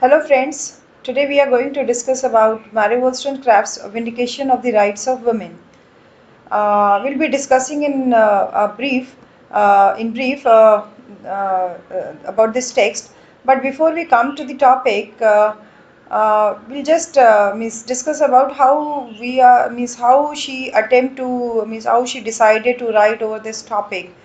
Hello friends, today we are going to discuss about Mary Wollstonecraft's Vindication of the Rights of Women. We'll be discussing in brief about this text. But before we come to the topic, we'll just discuss about how how she attempt to how she decided to write over this topic,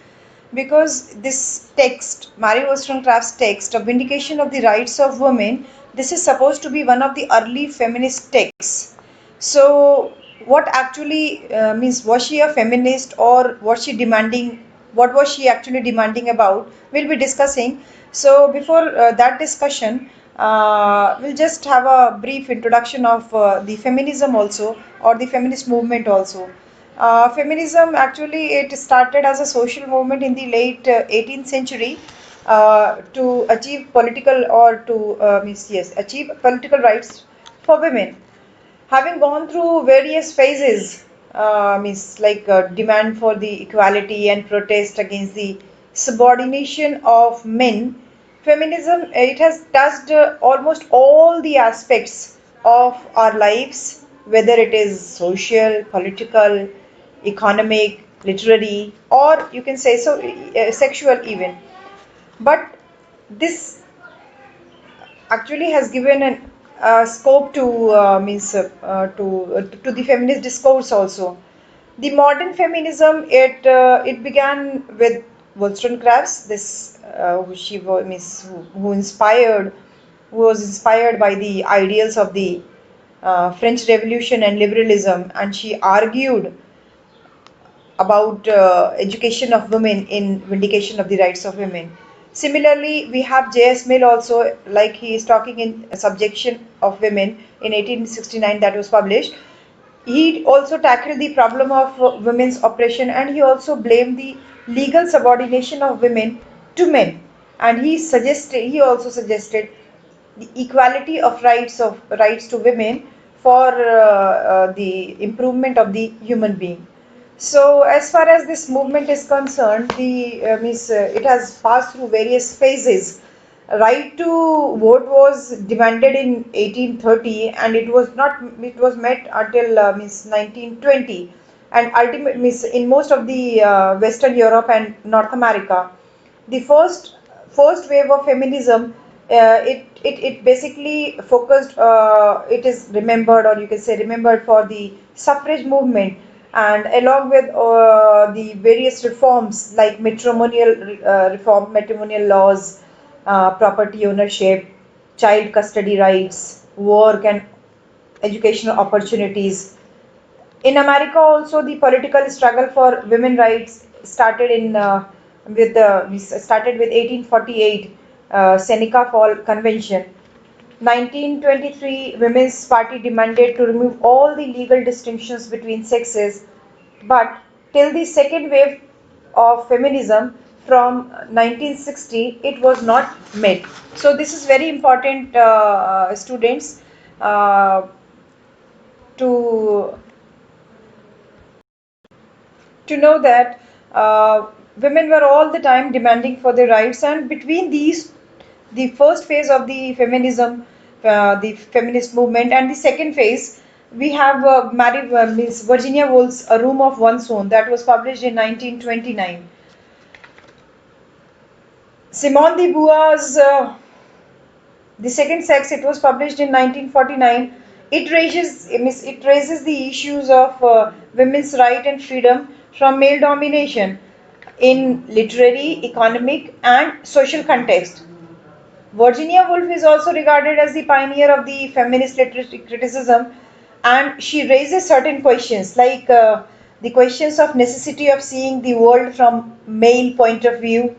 because this text, Mary Wollstonecraft's text of Vindication of the Rights of Women, this is supposed to be one of the early feminist texts. So, what actually was she a feminist, or was she demanding? What was she actually demanding about? We'll be discussing. So, before that discussion, we'll just have a brief introduction of the feminism also, or the feminist movement also. Feminism actually it started as a social movement in the late 18th century to achieve political or to achieve political rights for women. Having gone through various phases, demand for the equality and protest against the subordination of men, feminism it has touched almost all the aspects of our lives, whether it is social, political, economic, literary, or you can say so sexual even. But this actually has given an scope to to the feminist discourse also. The modern feminism it began with Wollstonecraft. This she was who was inspired by the ideals of the French Revolution and liberalism, and she argued about education of women in Vindication of the Rights of Women. Similarly, we have J.S. Mill also, like he is talking in Subjection of Women in 1869 that was published. He also tackled the problem of women's oppression, and he also blamed the legal subordination of women to men. And he also suggested the equality of rights to women for the improvement of the human being. So, as far as this movement is concerned, it has passed through various phases. Right to vote was demanded in 1830, and it was met until 1920, and ultimate in most of the Western Europe and North America. The first wave of feminism, it basically focused. It is remembered, or you can say remembered, for the suffrage movement, and along with the various reforms like matrimonial laws, property ownership, child custody rights, work and educational opportunities. In America, also the political struggle for women rights started with 1848 Seneca Fall Convention. 1923 Women's Party demanded to remove all the legal distinctions between sexes, but till the second wave of feminism from 1960 it was not met. So this is very important, students, uh, to know that women were all the time demanding for their rights, and between these, the first phase of the feminism, the feminist movement, and the second phase, we have Miss Virginia Woolf's A Room of One's Own, that was published in 1929. Simone de Beauvoir's The Second Sex, it was published in 1949. It raises the issues of women's right and freedom from male domination in literary, economic, and social context. Virginia Woolf is also regarded as the pioneer of the feminist literary criticism, and she raises certain questions like the questions of necessity of seeing the world from male point of view,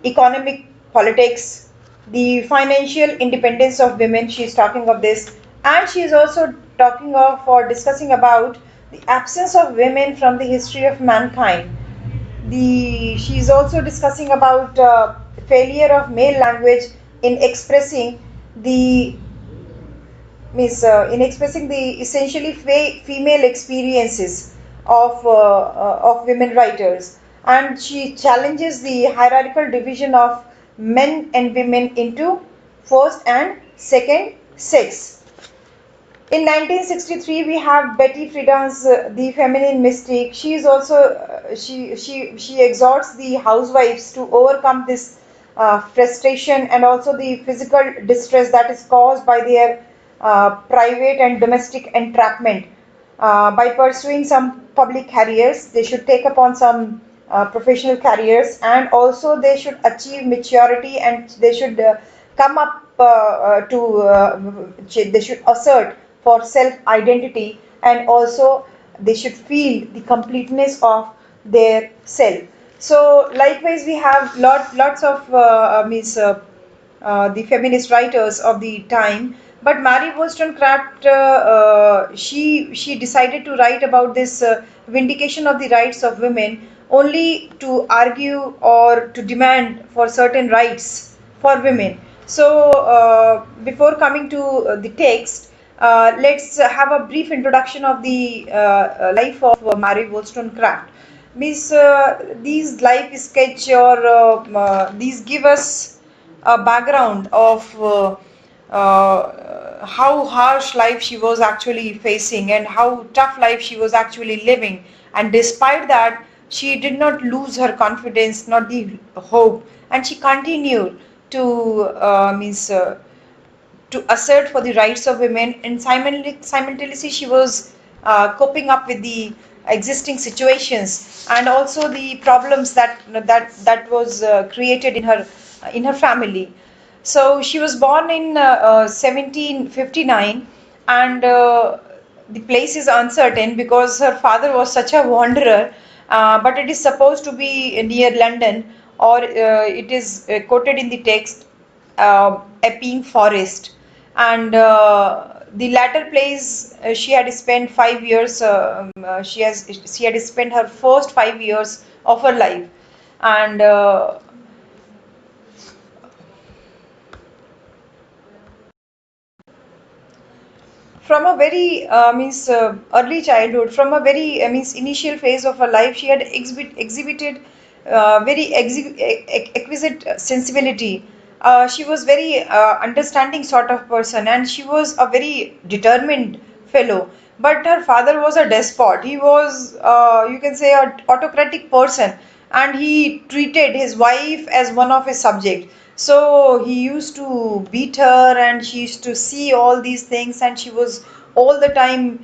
economic politics, the financial independence of women. She is talking of this, and she is also talking of or discussing about the absence of women from the history of mankind. She is also discussing about failure of male language in expressing the essentially female experiences of women writers, and she challenges the hierarchical division of men and women into first and Second, sex. In 1963, we have Betty Friedan's The Feminine Mystique. She is also she exhorts the housewives to overcome this frustration and also the physical distress that is caused by their private and domestic entrapment. By pursuing some public careers, they should take upon some professional careers, and also they should achieve maturity, and they should come up they should assert for self identity, and also they should feel the completeness of their self. So likewise we have lots of the feminist writers of the time. But Mary Wollstonecraft, she decided to write about this vindication of the rights of women only to argue or to demand for certain rights for women. So before coming to the text, let's have a brief introduction of the life of Mary Wollstonecraft. Means these life sketch or these give us a background of how harsh life she was actually facing and how tough life she was actually living. And despite that, she did not lose her confidence, not the hope, and she continued to to assert for the rights of women, and simultaneously she was coping up with the existing situations and also the problems that was created in her family. So she was born in 1759, and the place is uncertain because her father was such a wanderer, but it is supposed to be near London, or it is quoted in the text Epping Forest. And the latter place she had spent 5 years. She had spent her first 5 years of her life, and from a very means early childhood, from a very means initial phase of her life, she had exhibited very exquisite sensibility. She was very understanding sort of person, and she was a very determined fellow. But her father was a despot. He was, you can say, a autocratic person, and he treated his wife as one of his subjects. So he used to beat her, and she used to see all these things, and she was all the time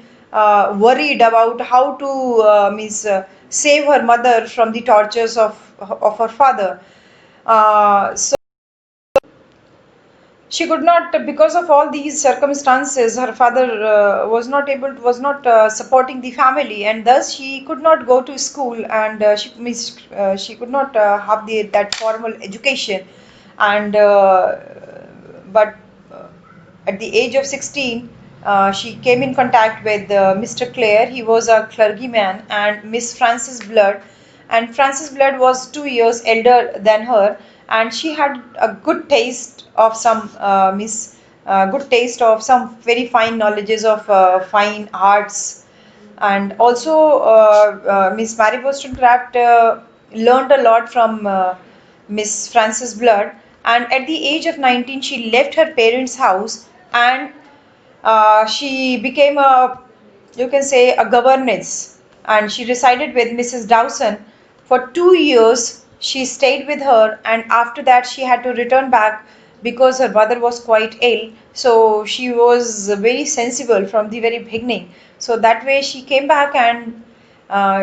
worried about how to save her mother from the tortures of her father. So she could not, because of all these circumstances, her father was not supporting the family, and thus she could not go to school, and she could not have that formal education. And but at the age of 16, she came in contact with Mr. Clare. He was a clergyman, and Miss Frances Blood. And Frances Blood was 2 years elder than her, and she had a good taste of some good taste of some very fine knowledges of fine arts. And also Miss Mary Wollstonecraft learned a lot from Miss Frances Blood, and at the age of 19 she left her parents' house, and she became a, you can say, a governess, and she resided with Mrs. Dawson for 2 years. She stayed with her, and after that she had to return back because her mother was quite ill. So she was very sensible from the very beginning. So that way she came back, and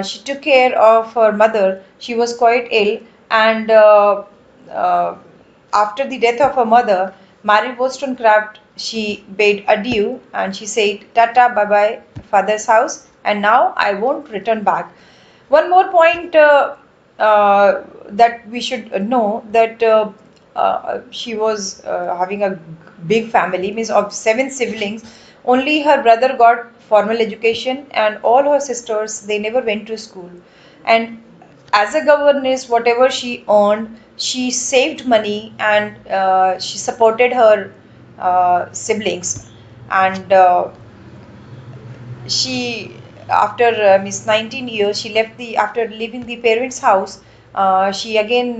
she took care of her mother. She was quite ill, and uh, after the death of her mother, Mary Wollstonecraft, she bade adieu, and she said, Tata, bye bye, father's house, and now I won't return back. One more point that we should know, that she was having a big family, means of seven siblings. Only her brother got formal education, and all her sisters, they never went to school. And as a governess, whatever she earned, she saved money, and she supported her siblings. And she, after miss 19 years, she left the after leaving the parents house, she again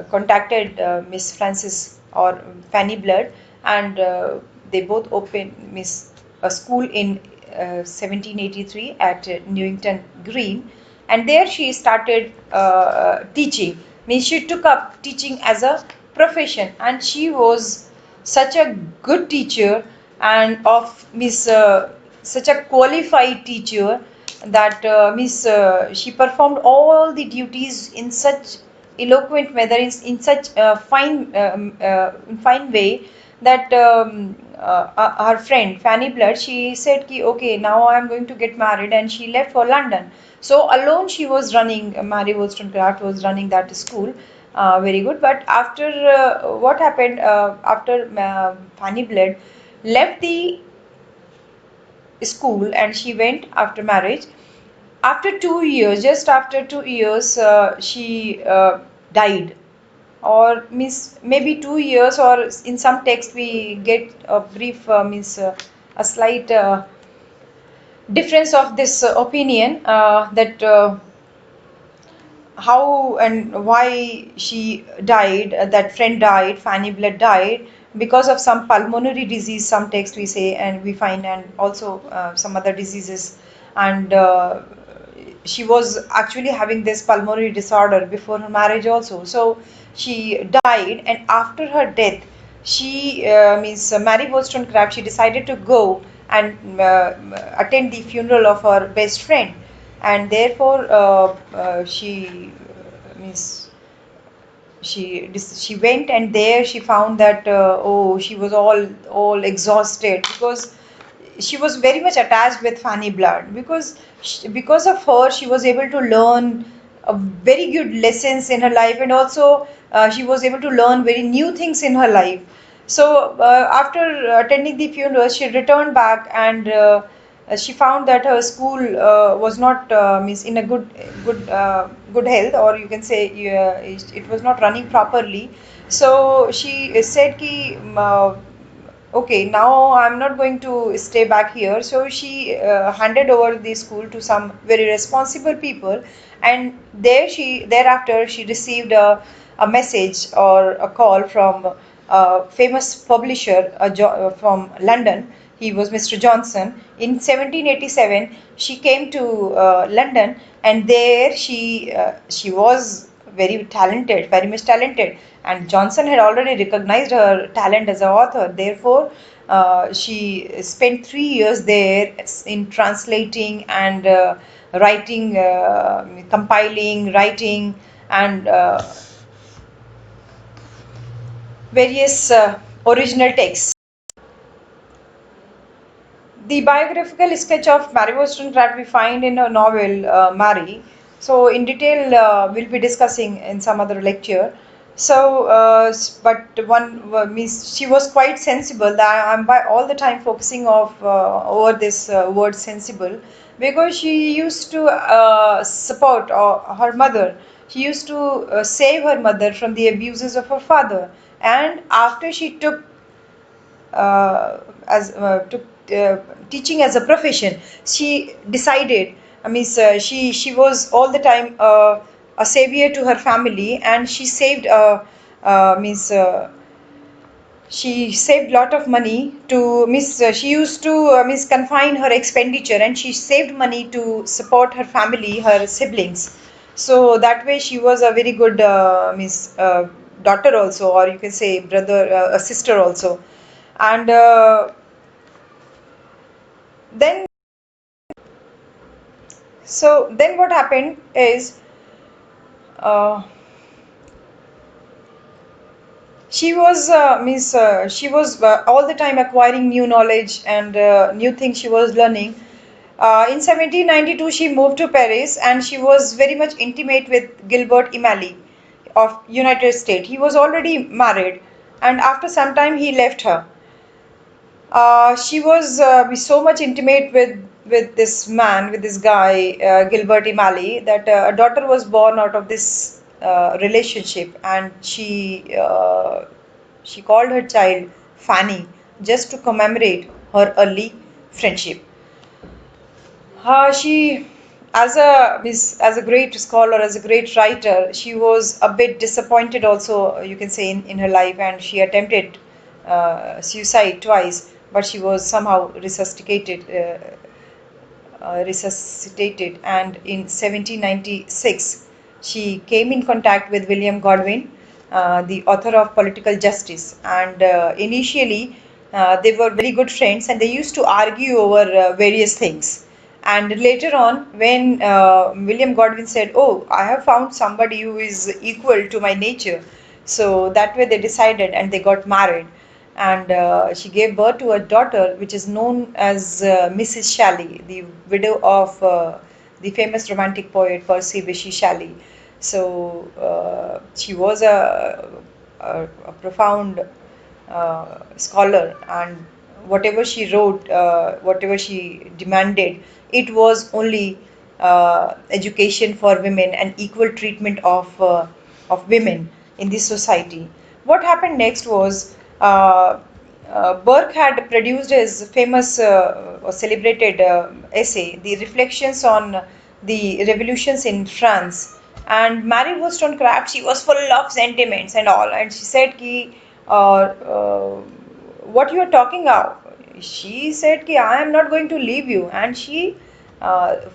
contacted Miss Frances or Fanny Blood, and they both opened a school in 1783 at Newington Green, and there she started teaching. Means she took up teaching as a profession, and she was such a good teacher and of Miss such a qualified teacher that Miss she performed all the duties in such eloquent manner, in such fine way that her friend Fanny Blood, she said ki okay, now I am going to get married, and she left for London. So alone she was running, Mary Wollstonecraft was running that school. Very good. But after what happened after Fanny Blood left the school and she went after marriage, after 2 years, just after 2 years, she died, or means maybe 2 years, or in some text we get a brief means a slight difference of this opinion that how and why she died, that friend died, Fanny Blood died because of some pulmonary disease, some text we say and we find, and also some other diseases. And she was actually having this pulmonary disorder before her marriage also. So she died, and after her death, she means Mary Wollstonecraft, she decided to go and attend the funeral of her best friend, and therefore she means she went, and there she found that oh, she was all exhausted, because she was very much attached with Fanny Blood, because of her she was able to learn very good lessons in her life, and also she was able to learn very new things in her life. So after attending the funeral, she returned back, and she found that her school was not means in a good health, or you can say it was not running properly. So she said ki okay, now I'm not going to stay back here. So she handed over the school to some very responsible people, and thereafter she received a message or a call from a famous publisher from London. He was Mr. Johnson. In 1787, she came to London, and there she was very much talented, and Johnson had already recognized her talent as an author. Therefore, she spent 3 years there in translating and writing, compiling, writing, and various original texts. The biographical sketch of Mary Wollstonecraft we find in her novel Mary. So in detail we'll be discussing in some other lecture. So, but one means she was quite sensible. I'm by all the time focusing over this word sensible, because she used to support her mother. She used to save her mother from the abuses of her father, and after she took as took teaching as a profession, she decided, I mean she was all the time a savior to her family, and she saved means she saved lot of money to miss she used to miss confine her expenditure, and she saved money to support her family, her siblings. So that way she was a very good miss daughter also, or you can say brother, a sister also. And then then what happened is uh, she was all the time acquiring new knowledge and new things she was learning. In 1792 she moved to Paris, and she was very much intimate with Gilbert E.Mail of United States. He was already married, and after some time he left her. She was so much intimate with this man, with this guy, Gilbert Imali, that a daughter was born out of this relationship, and she called her child Fanny, just to commemorate her early friendship. She, as a great scholar, as a great writer, she was a bit disappointed also, you can say, in her life, and she attempted suicide twice, but she was somehow resuscitated, and in 1796 she came in contact with William Godwin, the author of Political Justice, and initially they were very good friends and they used to argue over various things. And later on, when William Godwin said, "Oh, I have found somebody who is equal to my nature," so that way they decided and they got married. And she gave birth to a daughter which is known as Mrs. Shelley, the widow of the famous romantic poet Percy Bysshe Shelley. So she was a profound scholar, and whatever she wrote, whatever she demanded, it was only education for women and equal treatment of women in this society. What happened next was Burke had produced his famous or celebrated essay, The Reflections on the Revolutions in France. And Mary Wollstonecraft, she was full of sentiments and all, and she said, "Ki, what you are talking about?" She said, "Ki, I am not going to leave you." And she,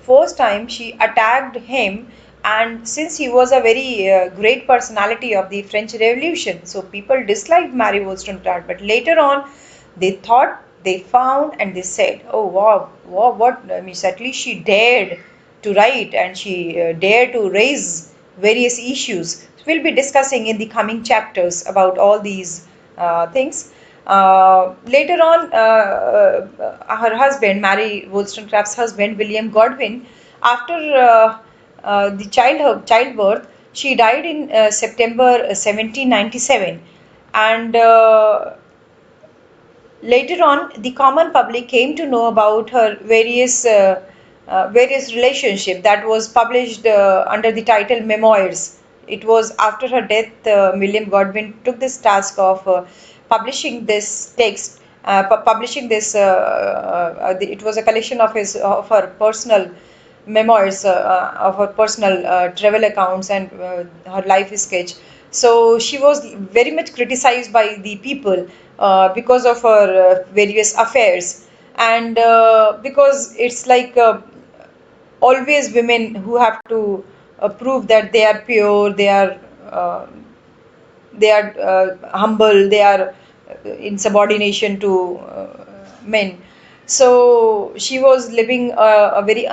first time, she attacked him, and since he was a very great personality of the French Revolution, so people disliked Mary Wollstonecraft. But later on, they thought, they found, and they said, "Oh wow, wow, what?" I mean, at least she dared to write, and she dared to raise various issues. We'll be discussing in the coming chapters about all these things. Later on, her husband, Mary Wollstonecraft's husband, William Godwin, after the childbirth, she died in September 1797, and later on, the common public came to know about her various relationship that was published under the title Memoirs. It was after her death, William Godwin took this task of publishing this text, publishing this. It was a collection of her personal memoirs, of her personal travel accounts and her life sketch. So she was very much criticized by the people because of her various affairs, and because it's like always women who have to prove that they are pure, uh, they are humble, they are in subordination to men. So she was living a very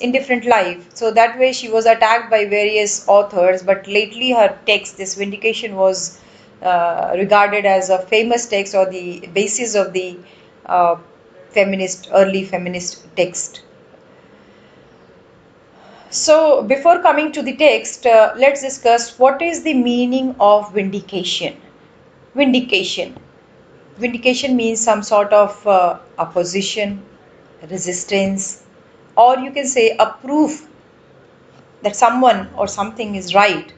indifferent life. So that way she was attacked by various authors. But lately her text, this Vindication, was regarded as a famous text or the basis of the early feminist text. So before coming to the text, let's discuss what is the meaning of vindication. Vindication. Vindication means some sort of opposition, resistance, or you can say a proof that someone or something is right,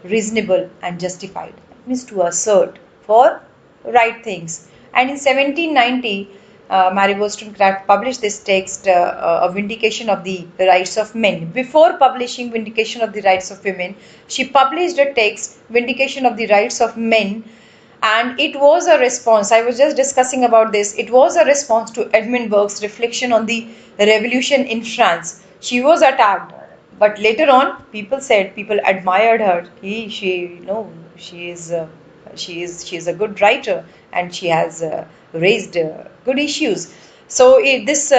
reasonable, and justified. It means to assert for right things. And in 1790, Mary Wollstonecraft published this text, A Vindication of the Rights of Men. Before publishing Vindication of the Rights of Women, she published a text, Vindication of the Rights of Men, and it was a response. I was just discussing about this. It was a response to Edmund Burke's reflection on the revolution in France. She was attacked, but later on, people admired her. She is a good writer, and she has raised good issues. So this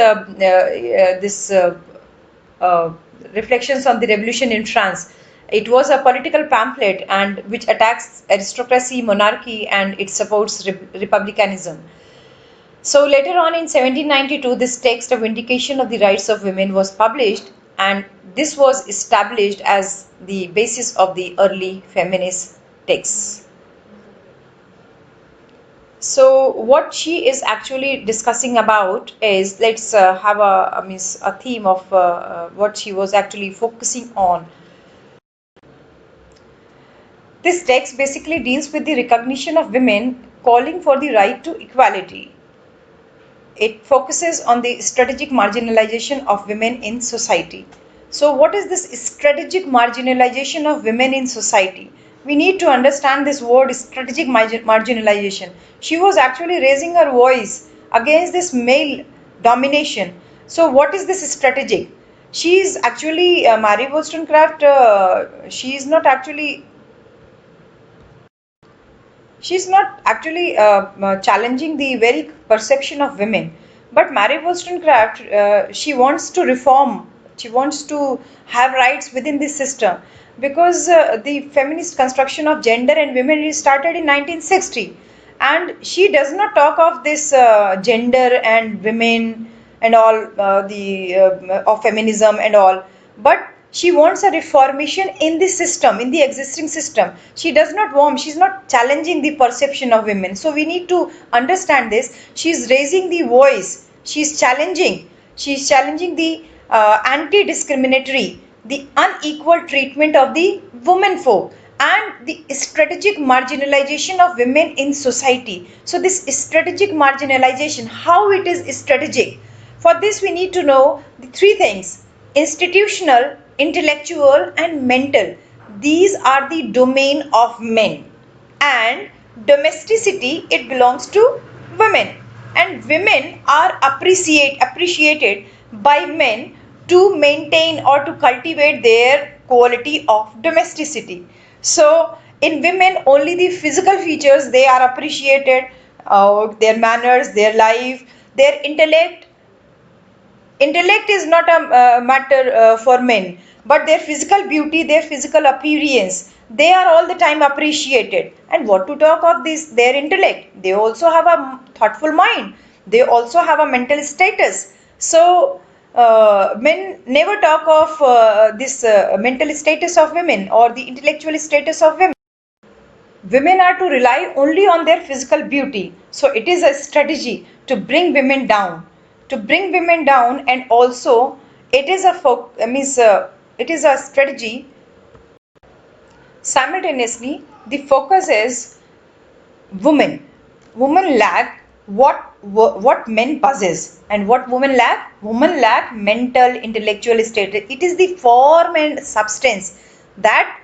reflections on the revolution in France, it was a political pamphlet and which attacks aristocracy, monarchy, and it supports republicanism. So later on in 1792, this text, A Vindication of the Rights of Women, was published, and this was established as the basis of the early feminist texts. So what she is actually discussing about is, let's have a theme of what she was actually focusing on. This text basically deals with the recognition of women calling for the right to equality. It focuses on the strategic marginalization of women in society. So what is this strategic marginalization of women in society? we need to understand this word strategic marginalization. She was actually raising her voice against this male domination. So what is this strategic? She is actually Mary Wollstonecraft. She is not actually she's not actually challenging the very perception of women. But Mary Wollstonecraft, she wants to reform. She wants to have rights within this system because the feminist construction of gender and women is started in 1960, and she does not talk of this gender and women and all the of feminism and all, but she wants a reformation in the system, in the existing system. She does not want, she's not challenging the perception of women. So we need to understand this. She's raising the voice, she's challenging the anti-discriminatory, the unequal treatment of the women folk, and the strategic marginalization of women in society. So this strategic marginalization, how it is strategic? For this we need to know the three things: institutional, intellectual and mental. These are the domain of men, and domesticity, it belongs to women, and women are appreciated by men to maintain or to cultivate their quality of domesticity. So in women only the physical features they are appreciated, their manners, their life, their intellect is not a matter for men, but their physical beauty, their physical appearance, they are all the time appreciated. And what to talk of this, their intellect, they also have a thoughtful mind, they also have a mental status. So men never talk of this mental status of women or the intellectual status of women. Women are to rely only on their physical beauty. So it is a strategy to bring women down, and also it is a it is a strategy. Simultaneously, the focus is women. Women lack what men possess, and what women lack? Women lack mental, intellectual status. It is the form and substance that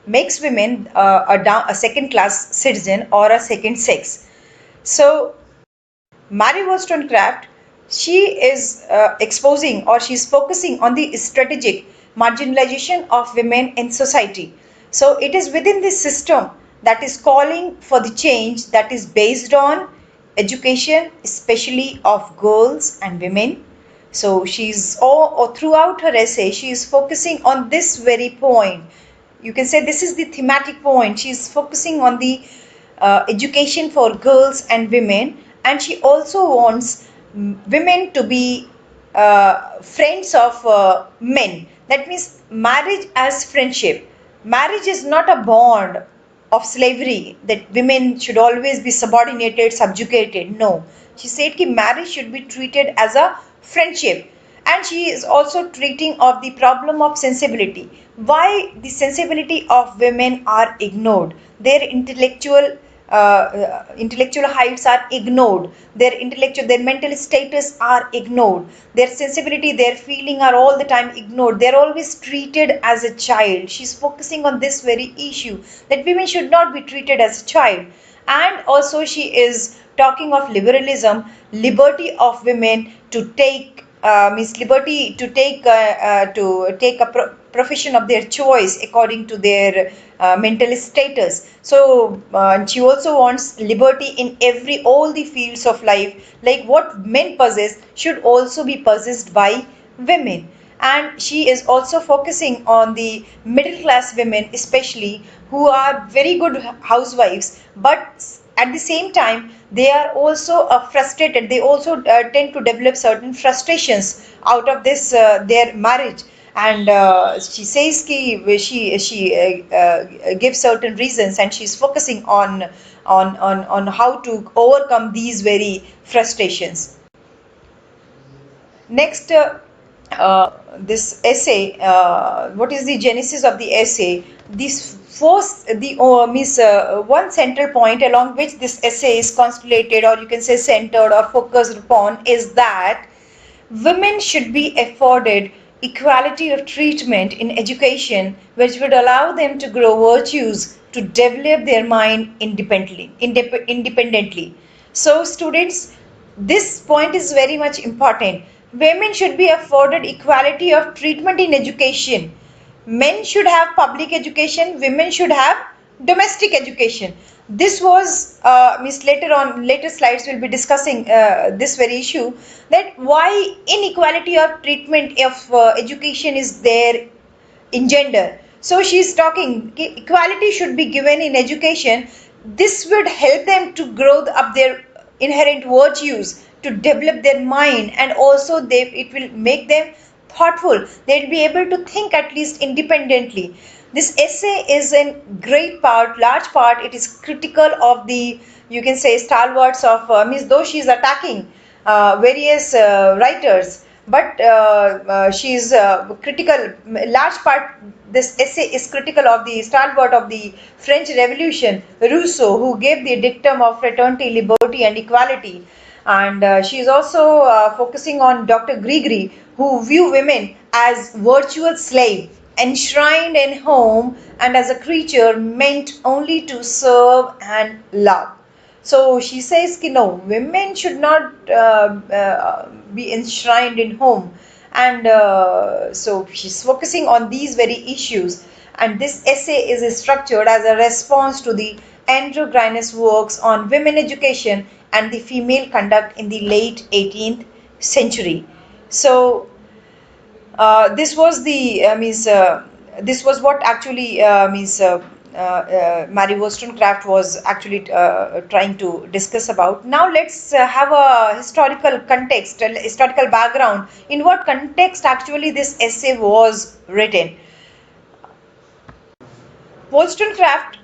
makes women a second class citizen or a second sex. So Mary Wollstonecraft, she is exposing, or she's focusing on the strategic marginalization of women in society. So it is within this system that is calling for the change that is based on education, especially of girls and women. So she's all throughout her essay, she is focusing on this very point. You can say this is the thematic point. She is focusing on the education for girls and women, and she also wants women to be friends of men. That means marriage as friendship. Marriage is not a bond of slavery that women should always be subordinated, subjugated. No, she said that marriage should be treated as a friendship. And she is also treating of the problem of sensibility. Why the sensibility of women are ignored? Their intellectual heights are ignored, their mental status are ignored, their sensibility, their feeling are all the time ignored, they're always treated as a child. She's focusing on this very issue, that women should not be treated as a child. And also she is talking of liberalism, liberty of women to take means liberty to take a profession of their choice according to their mental status. So she also wants liberty in all the fields of life, like what men possess should also be possessed by women. And she is also focusing on the middle class women, especially, who are very good housewives, but at the same time they are also frustrated, they also tend to develop certain frustrations out of this their marriage. And she says ki she gives certain reasons, and she's focusing on how to overcome these very frustrations. Next, this essay, what is the genesis of the essay? This force, the means one central point along which this essay is constellated, or you can say centered or focused upon, is that women should be afforded equality of treatment in education, which would allow them to grow virtues, to develop their mind independently. So, students, this point is very much important. Women should be afforded equality of treatment in education. Men should have public education, women should have domestic education. This was means later slides will be discussing this very issue, that why inequality of treatment of education is there in gender. So she is talking equality should be given in education. This would help them to grow up their inherent virtues, to develop their mind, and also it will make them thoughtful. They'll be able to think at least independently. This essay is a great part, large part. It is critical of the, you can say, stalwarts of Miss, though she is attacking various writers, but she is critical. Large part, this essay is critical of the stalwart of the French Revolution, Rousseau, who gave the dictum of fraternity, liberty, and equality. And she is also focusing on Dr. Grigri, who view women as virtual slave, enshrined in home, and as a creature meant only to serve and love. So she says, no, women should not be enshrined in home. And so she's focusing on these very issues. And this essay is structured as a response to the androgynous works on women education and the female conduct in the late 18th century. So this was the this was what actually Mary Wollstonecraft was actually trying to discuss about. Now let's have a historical context, a historical background. In what context actually this essay was written? Wollstonecraft,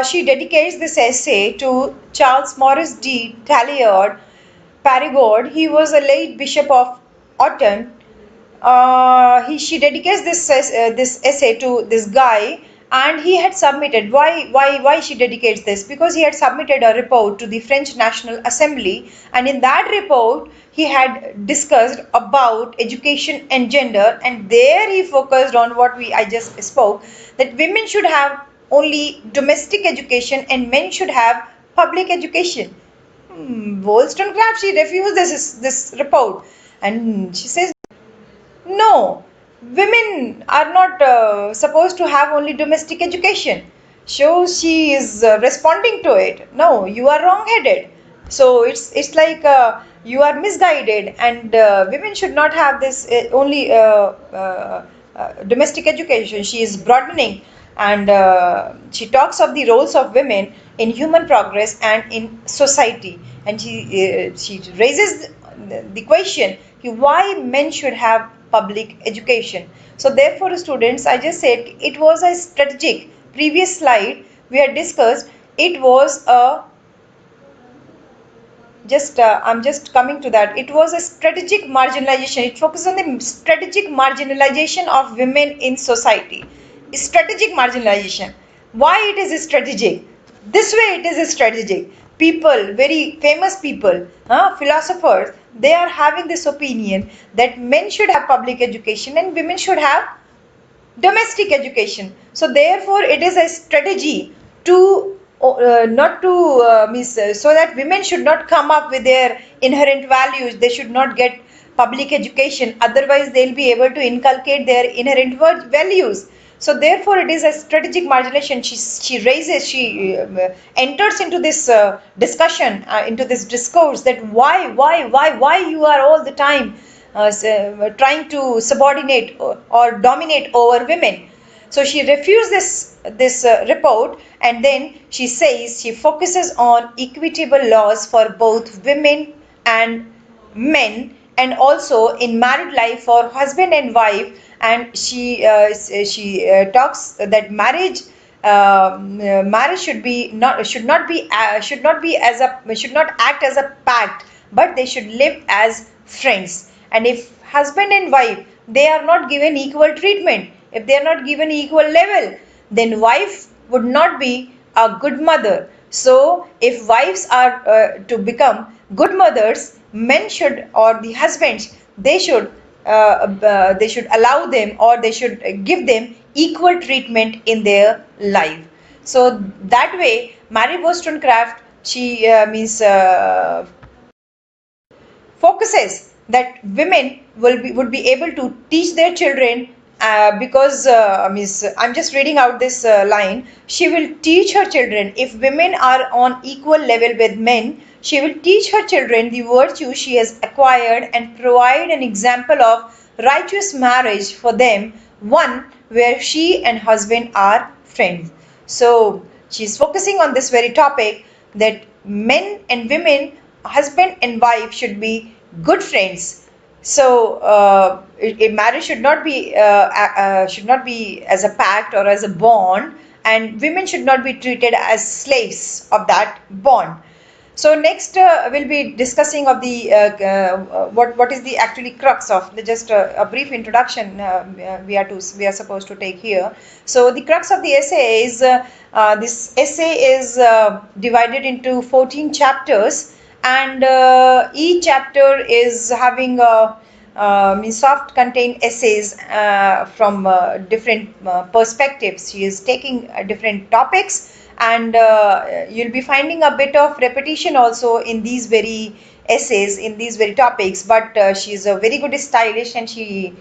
she dedicates this essay to Charles Maurice de Talleyrand Perigord. He was a late Bishop of Autun. She dedicates this essay to this guy, and he had submitted. Why she dedicates this? Because he had submitted a report to the French National Assembly, and in that report he had discussed about education and gender, and there he focused on what I just spoke, that women should have only domestic education and men should have public education. Wollstonecraft, she refused this report, and she says, no, women are not supposed to have only domestic education. So she is responding to it. No, you are wrong-headed. So it's like you are misguided, and women should not have this only domestic education. She is broadening, and she talks of the roles of women in human progress and in society, and she raises the question, why men should have public education. So therefore, students, I just said it was a strategic. Previous slide we had discussed, it was a I'm just coming to that. It was a strategic marginalization. It focuses on the strategic marginalization of women in society. Strategic marginalization. Why it is strategic? This way it is strategic. People, very famous people, philosophers, they are having this opinion that men should have public education and women should have domestic education. So therefore it is a strategy to not to so that women should not come up with their inherent values. They should not get public education, otherwise they'll be able to inculcate their inherent values. So therefore it is a strategic marginalization. She enters into this discussion, into this discourse, that why you are all the time trying to subordinate or dominate over women. So she refused this report, and then she says she focuses on equitable laws for both women and men, and also in married life for husband and wife. And she talks that marriage should not act as a pact, but they should live as friends. And if husband and wife, they are not given equal treatment, if they are not given equal level, then wife would not be a good mother. So if wives are to become good mothers, men should, or the husbands, they should they should allow them, or they should give them equal treatment in their life. So that way, Mary Wollstonecraft, she means focuses that women would be able to teach their children, because means I'm just reading out this line. She will teach her children, if women are on equal level with men, she will teach her children the virtue she has acquired and provide an example of righteous marriage for them, one where she and husband are friends. So she's focusing on this very topic, that men and women, husband and wife, should be good friends. So a marriage should not be as a pact or as a bond, and women should not be treated as slaves of that bond. So next we'll be discussing of the what is the actually crux of the, just a brief introduction we are supposed to take here. So the crux of the essay is this essay is divided into 14 chapters, and each chapter is having soft contained essays from different perspectives. She is taking different topics, and you'll be finding a bit of repetition also in these very essays, in these very topics, but she is a very good stylist, and she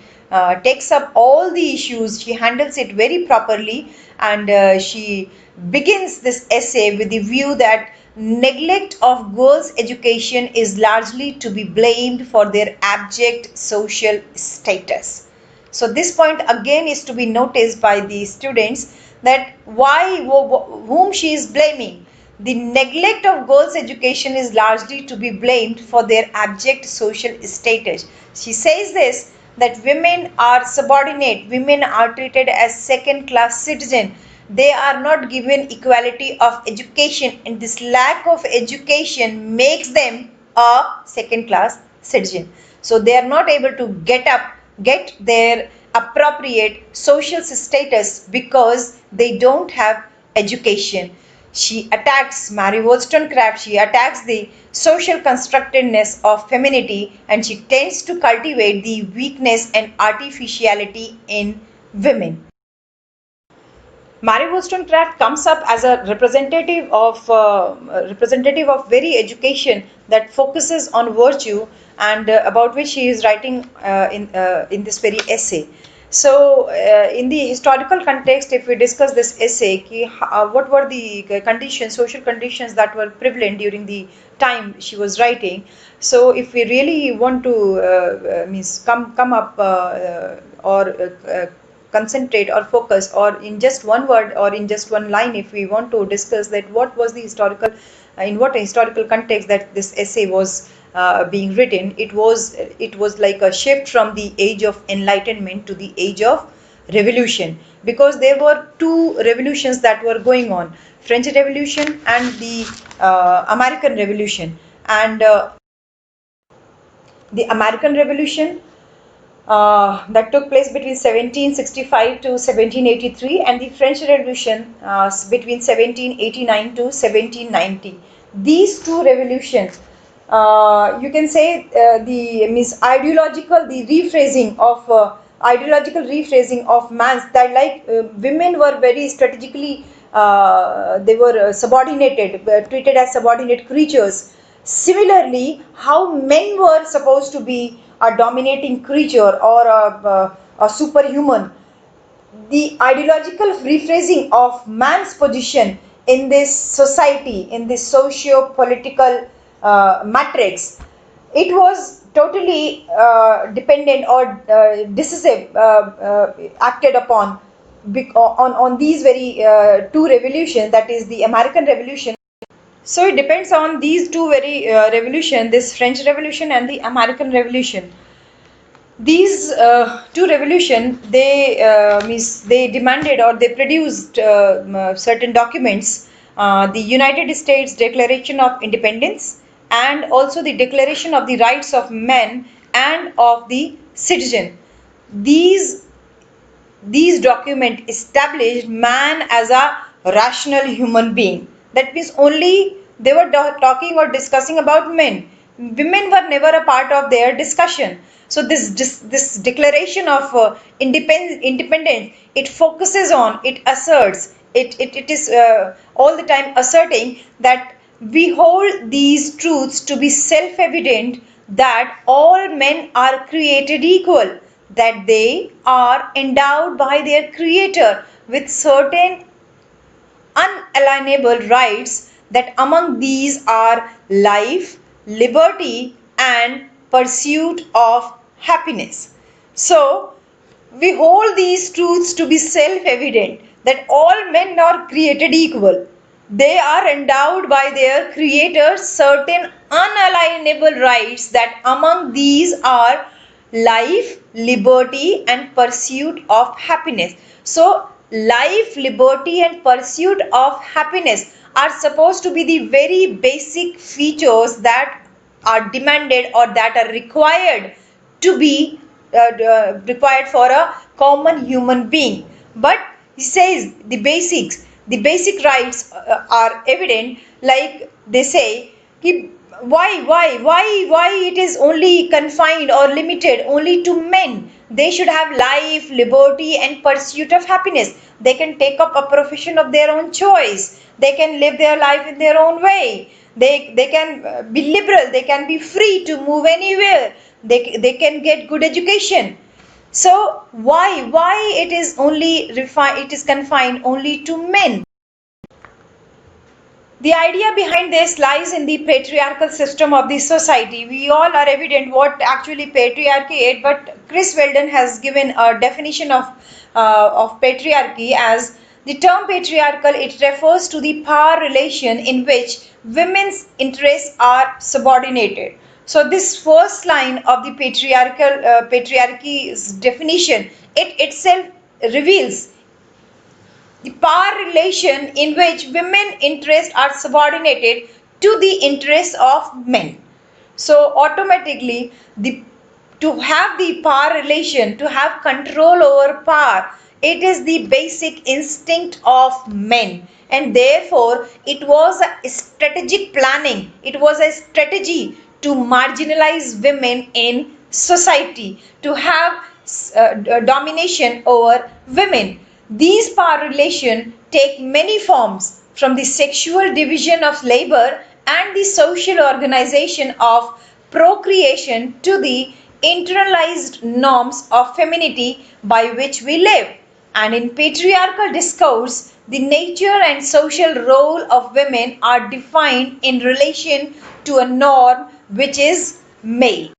takes up all the issues. She handles it very properly, and she begins this essay with the view that neglect of girls' education is largely to be blamed for their abject social status. So this point again is to be noticed by the students, that why, whom she is blaming. The neglect of girls' education is largely to be blamed for their abject social status. She says this, that women are subordinate, women are treated as second class citizens, they are not given equality of education, and this lack of education makes them a second class citizen. So they are not able to get their appropriate social status because they don't have education. She attacks, Mary Wollstonecraft, she attacks the social constructedness of femininity, and she tends to cultivate the weakness and artificiality in women. Mary Wollstonecraft comes up as a representative of very education that focuses on virtue, and about which she is writing in this very essay. So, in the historical context, if we discuss this essay, what were the conditions, social conditions that were prevalent during the time she was writing. So, if we really want to means come up or concentrate or focus, or in just one word or in just one line, if we want to discuss that what was the historical, in what historical context that this essay was being written, it was like a shift from the age of enlightenment to the age of revolution, because there were two revolutions that were going on, French Revolution and the American Revolution. And the American Revolution that took place between 1765 to 1783, and the French Revolution between 1789 to 1790. These two revolutions, you can say the means ideological rephrasing of man's, that like women were very strategically they were subordinated, treated as subordinate creatures. Similarly, how men were supposed to be a dominating creature or a superhuman. The ideological rephrasing of man's position in this society, in this socio-political matrix, it was totally dependent or decisive, acted upon on these very two revolutions, that is the American Revolution. So it depends on these two very revolution, this French Revolution and the American Revolution. These two revolution, they demanded or they produced certain documents, the United States Declaration of Independence, and also the Declaration of the Rights of Men and of the Citizen. These documents established man as a rational human being. That means only they were talking or discussing about men. women were never a part of their discussion. So this declaration of independence, it focuses on, it asserts, it is all the time asserting that we hold these truths to be self-evident, that all men are created equal, that they are endowed by their creator with certain unalienable rights, that among these are life, liberty, and pursuit of happiness. So, we hold these truths to be self-evident, that all men are created equal. They are endowed by their creator certain unalienable rights, that among these are life, liberty, and pursuit of happiness. So, life, liberty, and pursuit of happiness are supposed to be the very basic features that are demanded or that are required to be required for a common human being. But he says the basic rights are evident, like they say, why it is only confined or limited only to men? They should have life, liberty, and pursuit of happiness. They can take up a profession of their own choice. They can live their life in their own way. They can be liberal. They can be free to move anywhere. They can get good education. So why it is only it is confined only to men? The idea behind this lies in the patriarchal system of the society. We all are evident what actually patriarchy is, but Chris Weldon has given a definition of patriarchy as the term patriarchal. It refers to the power relation in which women's interests are subordinated. So this first line of the patriarchy's definition, it itself reveals the power relation in which women interests are subordinated to the interests of men. So automatically, to have the power relation, to have control over power, it is the basic instinct of men, and therefore it was a strategic planning, it was a strategy to marginalize women in society, to have domination over women. These power relations take many forms, from the sexual division of labor and the social organization of procreation to the internalized norms of femininity by which we live. And in patriarchal discourse, the nature and social role of women are defined in relation to a norm which is male.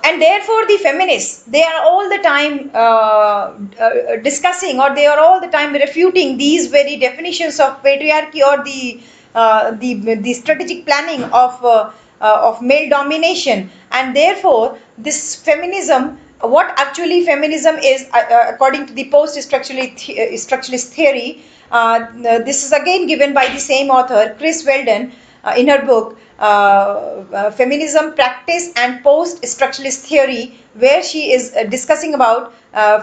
And therefore the feminists, they are all the time discussing, or they are all the time refuting these very definitions of patriarchy, or the strategic planning of male domination. And therefore this feminism, what actually feminism is, according to the post-structuralist theory, this is again given by the same author, Chris Weldon, in her book Feminism, Practice and Post-Structuralist Theory, where she is discussing about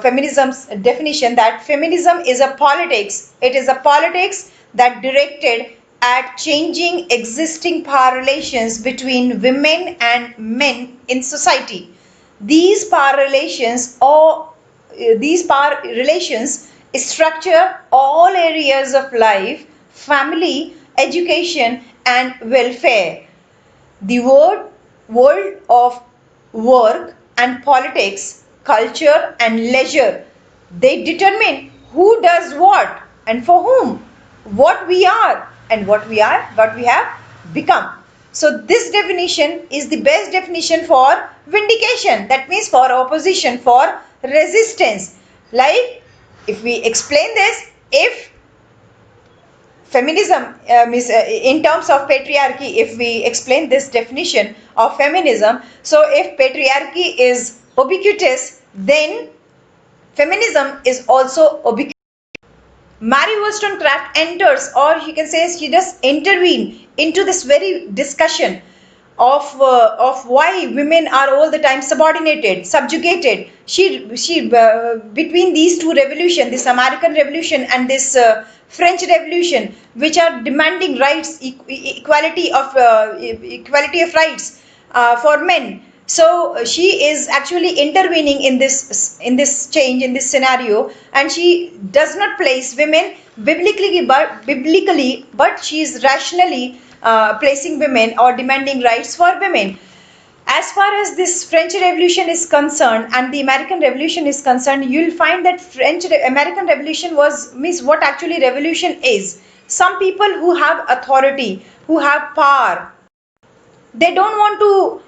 feminism's definition, that feminism is a politics. It is a politics that directed at changing existing power relations between women and men in society. These power relations structure all areas of life, family, education, and welfare. The world of work and politics, culture and leisure, they determine who does what and for whom, what we are and what we have become. So this definition is the best definition for vindication. That means for opposition, for resistance. Like, if we explain this, if feminism is in terms of patriarchy, if we explain this definition of feminism, so if patriarchy is ubiquitous, then feminism is also ubiquitous. Mary Wollstonecraft enters, or you can say she does intervene into this very discussion of why women are all the time subordinated, subjugated. She between these two revolution, this American Revolution and this French Revolution, which are demanding rights, equality of rights for men. So she is actually intervening in this change, in this scenario, and she does not place women biblically, but she is rationally placing women or demanding rights for women. As far as this French Revolution is concerned and the American Revolution is concerned, you'll find that American Revolution was means what actually revolution is. Some people who have authority, who have power, they don't want to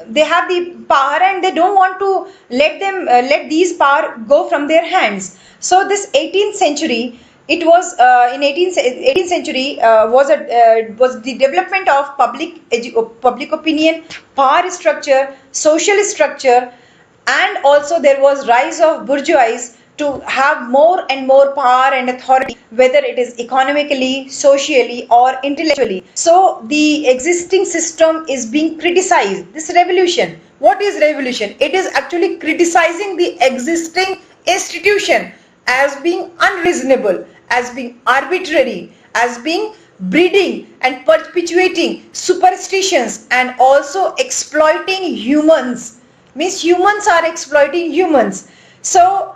they have the power and they don't want to let these power go from their hands. So this 18th century, it was in 18th century was the development of public opinion, power structure, social structure, and also there was rise of bourgeoisie to have more and more power and authority, whether it is economically, socially, or intellectually. So the existing system is being criticized. This revolution, what is revolution? It is actually criticizing the existing institution as being unreasonable, as being arbitrary, as being breeding and perpetuating superstitions and also exploiting humans. Means humans are exploiting humans. So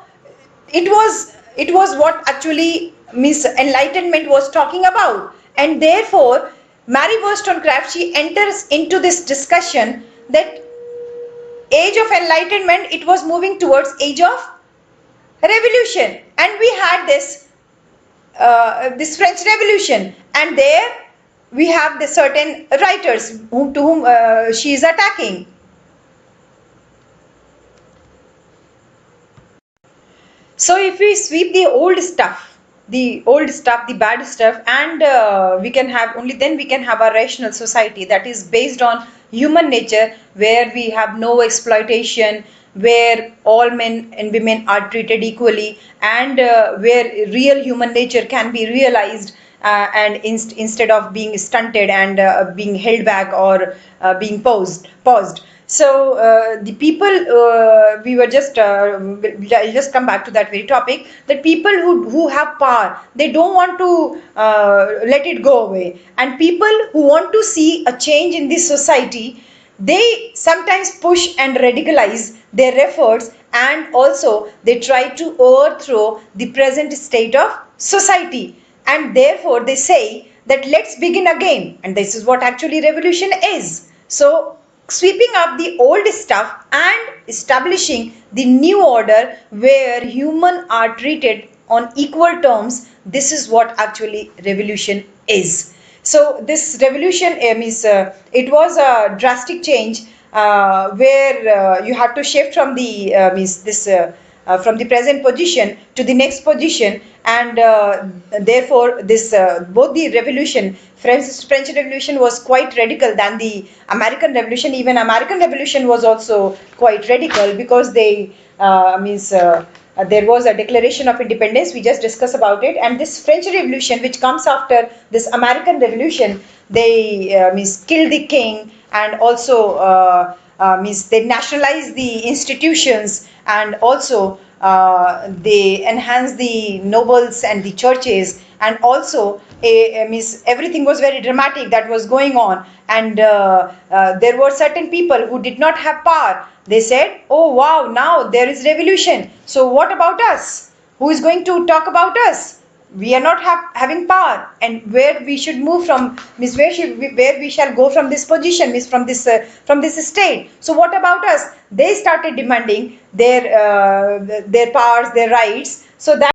it was what actually Miss Enlightenment was talking about, and therefore Mary Wollstonecraft, she enters into this discussion that age of enlightenment, it was moving towards age of revolution, and we had this French Revolution, and there we have the certain writers to whom she is attacking. So if we sweep the old stuff, the bad stuff, and we can have only then we can have a rational society that is based on human nature, where we have no exploitation, where all men and women are treated equally, and where real human nature can be realized, and instead of being stunted and being held back or being paused. So the people, we were just I'll just come back to that very topic, that people who have power, they don't want to let it go away, and people who want to see a change in this society, they sometimes push and radicalize their efforts, and also they try to overthrow the present state of society, and therefore they say that let's begin again, and this is what actually revolution is. So sweeping up the old stuff and establishing the new order where humans are treated on equal terms, this is what actually revolution is. So this revolution it was a drastic change, where you have to shift from the from the present position to the next position, and therefore this both the revolution, French Revolution was quite radical than the American Revolution. Even American Revolution was also quite radical, because they there was a Declaration of Independence. We just discussed about it, and this French Revolution, which comes after this American Revolution, they killed the king, and also they nationalized the institutions, and also they enhanced the nobles and the churches, and also everything was very dramatic that was going on, and there were certain people who did not have power. They said, oh wow, now there is revolution, so what about us? Who is going to talk about us? We are not having power, and where we should move from, where we shall go from this position, from this state. So what about us? They started demanding their powers, their rights. So that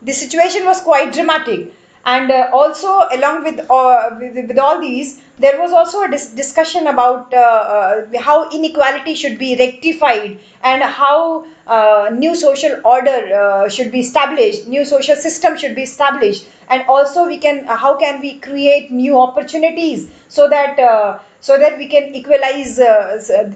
the situation was quite dramatic, and also along with all these, there was also a discussion about how inequality should be rectified, and how new social order should be established, new social system should be established, and also how can we create new opportunities, so that we can equalize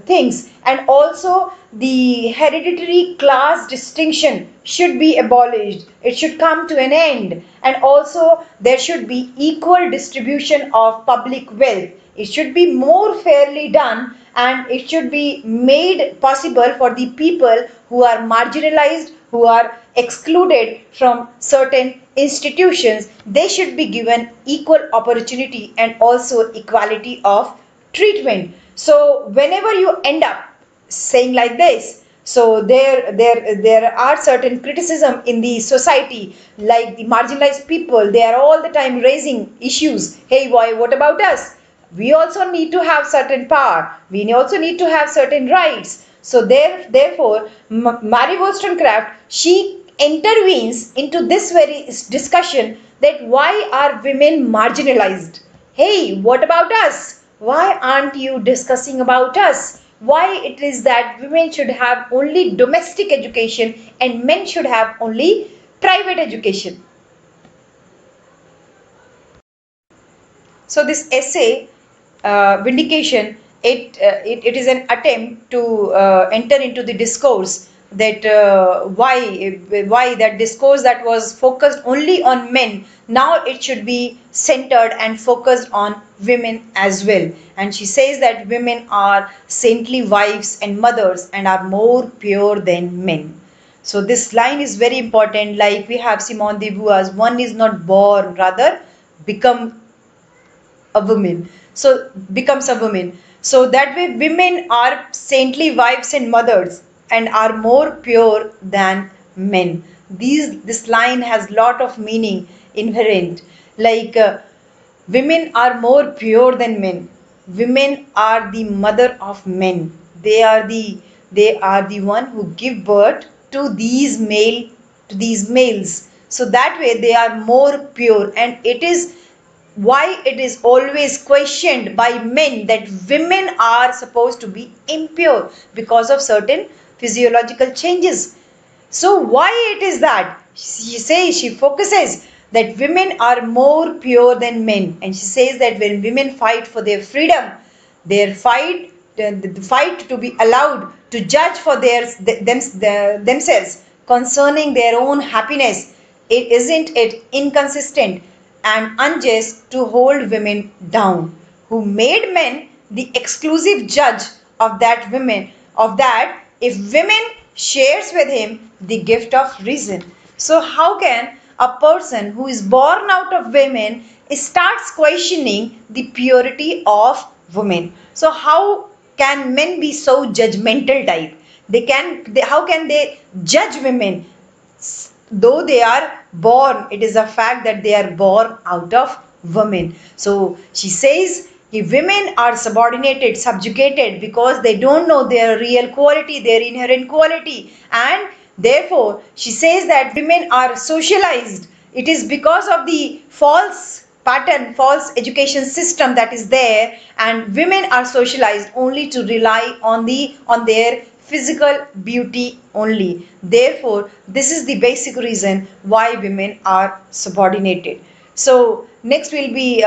things, and also the hereditary class distinction should be abolished, it should come to an end, and also there should be equal distribution of public wealth. It should be more fairly done, and it should be made possible for the people who are marginalized, who are excluded from certain institutions. They should be given equal opportunity and also equality of treatment. So whenever you end up saying like this, so there are certain criticism in the society, like the marginalized people, they are all the time raising issues. Hey, why, what about us? We also need to have certain power, we also need to have certain rights. So therefore Mary Wollstonecraft, she intervenes into this very discussion, that why are women marginalized? Hey, what about us? Why aren't you discussing about us? Why it is that women should have only domestic education and men should have only private education? So this essay, Vindication, it is an attempt to enter into the discourse, that why that discourse that was focused only on men, now it should be centered and focused on women as well. And she says that women are saintly wives and mothers and are more pure than men. So this line is very important. Like we have Simone de Beauvoir's, one is not born, rather become a woman. So becomes a woman. So that way women are saintly wives and mothers and are more pure than men. This line has lot of meaning inherent. Like women are more pure than men. Women are the mother of men. They are the one who give birth to these males. So that way they are more pure, and it is why it is always questioned by men that women are supposed to be impure because of certain physiological changes. So why it is that? She focuses that women are more pure than men, and she says that when women fight for their freedom, their fight, the fight to be allowed to judge for themselves concerning their own happiness, isn't it inconsistent and unjust to hold women down, who made men the exclusive judge of that if women shares with him the gift of reason? So how can a person who is born out of women starts questioning the purity of women? So how can men be so judgmental type? How can they judge women, though they are born? It is a fact that they are born out of women. So she says women are subordinated, subjugated, because they don't know their real quality, their inherent quality, and therefore she says that women are socialized. It is because of the false pattern, false education system that is there, and women are socialized only to rely on their physical beauty only. Therefore this is the basic reason why women are subordinated. So next we'll be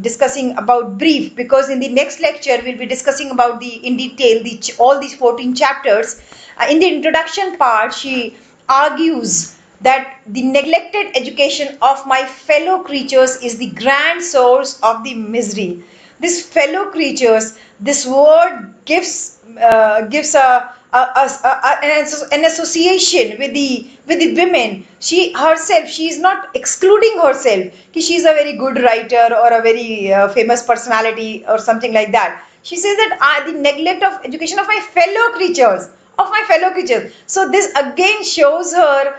discussing about brief, because in the next lecture we'll be discussing about the in detail all these 14 chapters. In the introduction part, she argues that the neglected education of my fellow creatures is the grand source of the misery. This fellow creatures, this word gives an association with the women. She is not excluding herself. She is a very good writer or a very famous personality or something like that. She says that the neglect of education of my fellow creatures, So this again shows her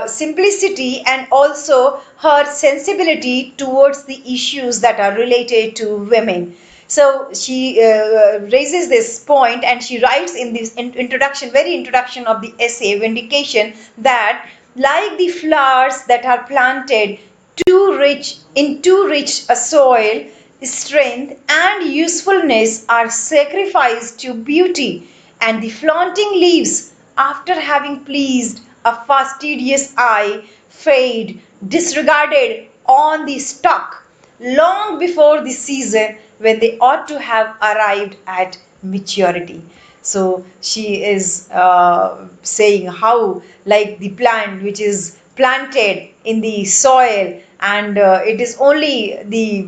simplicity and also her sensibility towards the issues that are related to women. So she raises this point, and she writes in this introduction of the essay Vindication, that like the flowers that are planted in too rich a soil, strength and usefulness are sacrificed to beauty, and the flaunting leaves, after having pleased a fastidious eye, fade disregarded on the stalk long before the season when they ought to have arrived at maturity. So she is saying how, like the plant which is planted in the soil, and it is only the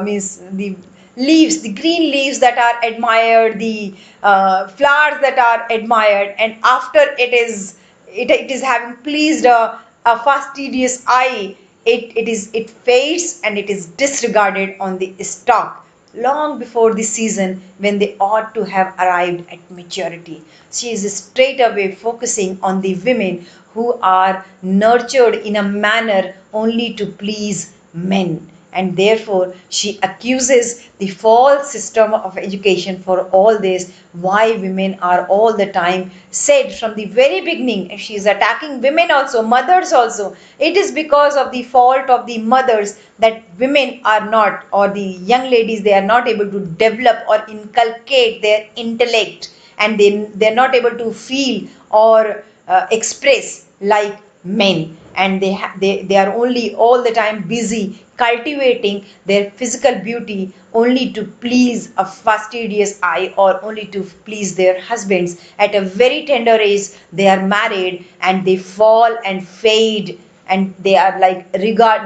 means the leaves, the green leaves that are admired, the flowers that are admired, and after it is having pleased a fastidious eye, it fades and it is disregarded on the stalk long before the season when they ought to have arrived at maturity. She is straight away focusing on the women who are nurtured in a manner only to please men, and therefore she accuses the false system of education for all this, why women are all the time said from the very beginning, and she is attacking women also, mothers also. It is because of the fault of the mothers that women are not, or the young ladies, they are not able to develop or inculcate their intellect, and they're not able to feel or express like men, and they are only all the time busy cultivating their physical beauty only to please a fastidious eye or only to please their husbands. At a very tender age they are married and they fall and fade, and they are like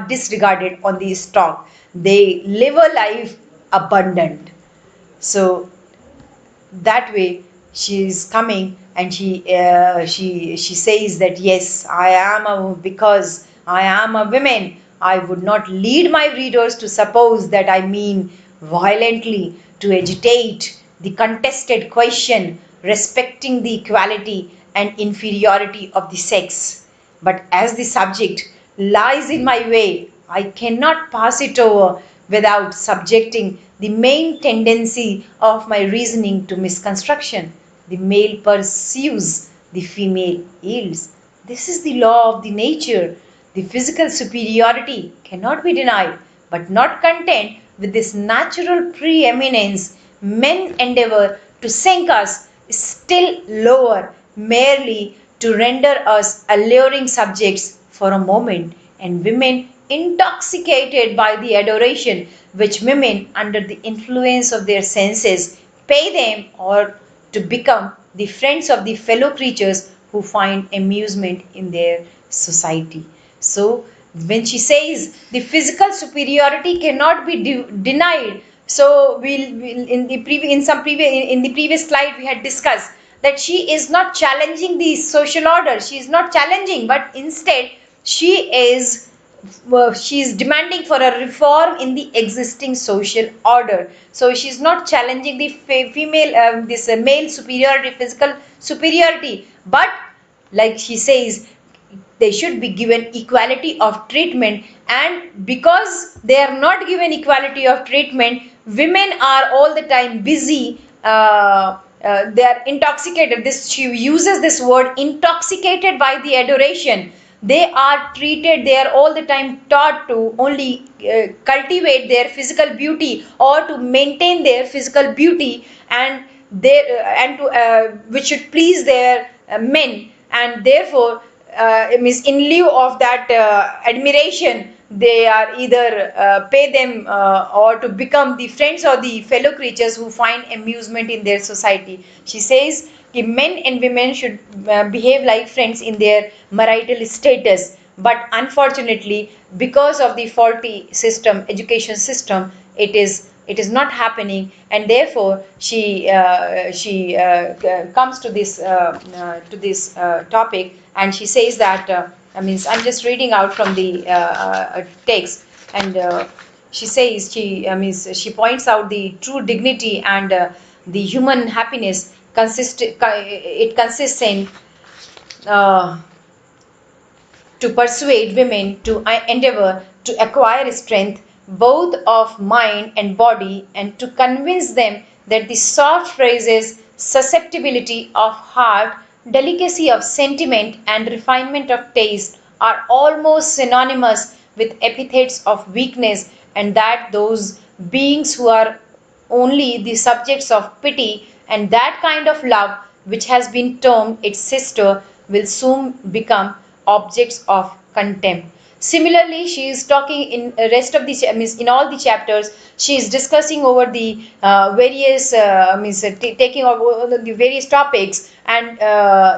disregarded on the stalk. They live a life abundant. So that way she is coming, and she says that yes, I am a, because I am a woman, I would not lead my readers to suppose that I mean violently to agitate the contested question respecting the equality and inferiority of the sex, but as the subject lies in my way, I cannot pass it over without subjecting the main tendency of my reasoning to misconstruction. The male pursues, the female yields. This is the law of the nature. The physical superiority cannot be denied, but not content with this natural preeminence, men endeavor to sink us still lower, merely to render us alluring subjects for a moment, and women intoxicated by the adoration which women under the influence of their senses pay them, or to become the friends of the fellow creatures who find amusement in their society. So when she says the physical superiority cannot be denied, so we'll in the previous slide we had discussed that she is not challenging the social order, she is not challenging, but instead she is demanding for a reform in the existing social order. So she is not challenging the female male superiority, physical superiority, but like she says they should be given equality of treatment, and because they are not given equality of treatment, women are all the time busy, they are intoxicated, this she uses this word, intoxicated by the adoration. They are treated, they are all the time taught to only cultivate their physical beauty or to maintain their physical beauty, and which should please their men, and therefore it means in lieu of that admiration, they are either pay them or to become the friends or the fellow creatures who find amusement in their society. She says men and women should behave like friends in their marital status, but unfortunately because of the faulty system, education system, it is not happening, and therefore she comes to this topic, and she says that I'm just reading out from the text, and she says she points out the true dignity and the human happiness consists in to persuade women to endeavor to acquire strength both of mind and body, and to convince them that the soft phrases susceptibility of heart, delicacy of sentiment, and refinement of taste are almost synonymous with epithets of weakness, and that those beings who are only the subjects of pity and that kind of love which has been termed its sister will soon become objects of contempt. Similarly, she is talking in rest of the in all the chapters. She is discussing over the various taking over the various topics, and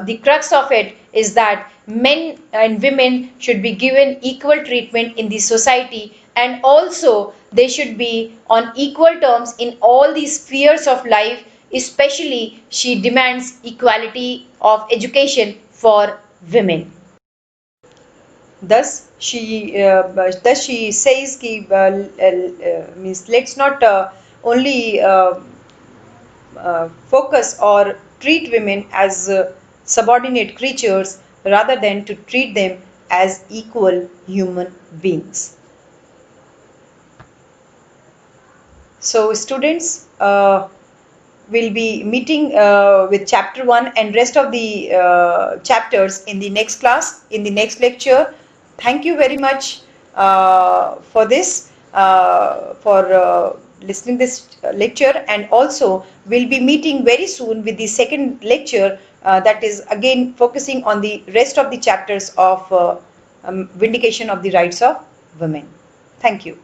the crux of it is that men and women should be given equal treatment in the society, and also they should be on equal terms in all these spheres of life. Especially she demands equality of education for women. Thus she says ki means let's not only focus or treat women as subordinate creatures rather than to treat them as equal human beings. So students, will be meeting with chapter 1 and rest of the chapters in the next class, in the next lecture. Thank you very much for this, for listening this lecture, and also we'll be meeting very soon with the second lecture that is again focusing on the rest of the chapters of Vindication of the Rights of Women. Thank you.